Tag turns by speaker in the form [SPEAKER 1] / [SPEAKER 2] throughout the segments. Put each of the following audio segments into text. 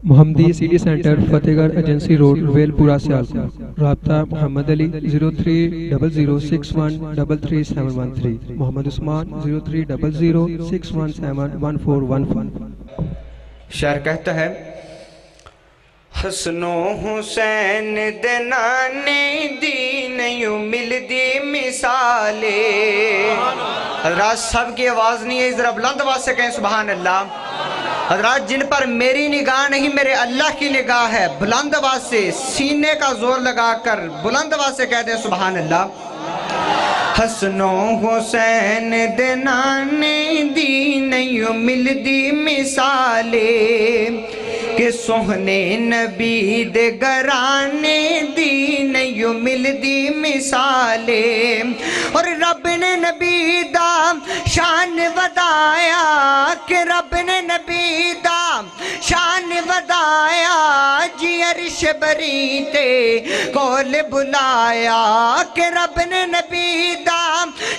[SPEAKER 1] محمدی city centre فتح گڑھ agency road well پورا سیالکوٹ۔ رابطہ محمد علی 030061337113، محمد عثمان 030061711415۔
[SPEAKER 2] شاعر کہتا ہے حسن و حسین دے نانے دی نیوں مل دی مثالے۔ حضرات سب کی آواز نہیں ہے، ذرا بلند آواز سے کہیں سبحان اللہ۔ حضرات جن پر میری نگاہ نہیں میرے اللہ کی نگاہ ہے، بلند آواز سے سینے کا زور لگا کر بلند آواز سے کہہ دیں سبحان اللہ۔ حسن و حسین دے نانے دی نیوں مل دی مثالے، کہ سوہنے نبی دے گرانے دی نیوں مل دی مثالے۔ اور رب نے نبی دا شان ودایا، کہ رب نے نبی دا شان ودایا، جی عرش بری تے کول بلایا، کہ رب نے نبی دا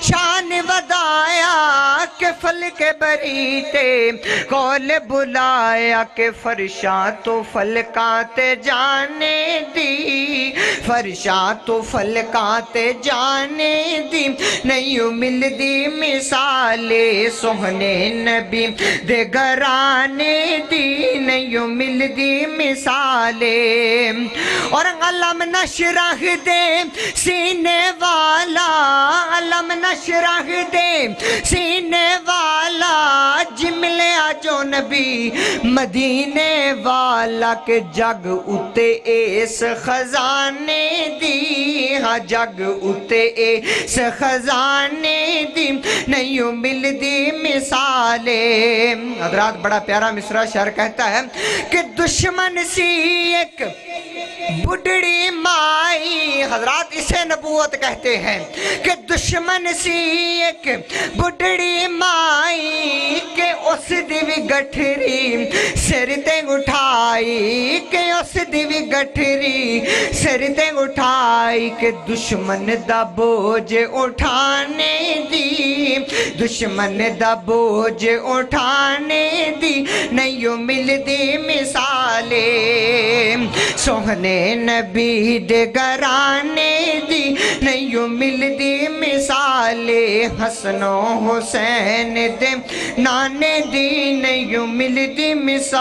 [SPEAKER 2] شان ودایا، کہ فلک بری تے کول بلایا، کہ فرشاں تو فلکاں تے جانے دی، فرشاں تو فلکاں تے جانے دی نیوں مل دی مثالے، سوہنے نبی دے گھرانے دی نیوں مل دی مثالے۔ اور علم نشرح دے سینے والا، علم نشرح دے سینے والا، جملیا جو نبی مدینے والا، کہ جگ اتے اس خزانے دی، ہاں جگ اتے اس خزانے دی نیوں مل دی مثالے۔ حضرات بڑا پیارا مصرع شعر کہتا ہے کہ دشمن سی ایک بڑھڑی مائی، حضرات اسے نبوت کہتے ہیں، کہ دشمن سی ایک بڑھڑی مائی، کہ اس دی بھی گٹھری سر تے اٹھائی، کہ اس دی بھی گٹھری سر تے اٹھائی، کہ دشمن دا بوجھ اٹھانے دی، دشمن دا بوجھ اٹھانے دی نیوں مل دی مثالے، سوہنے نبی دے گھرانے دی نیوں مل دی مثالے، حسن و حسین دے نانے دی نیوں مل دی مثالے۔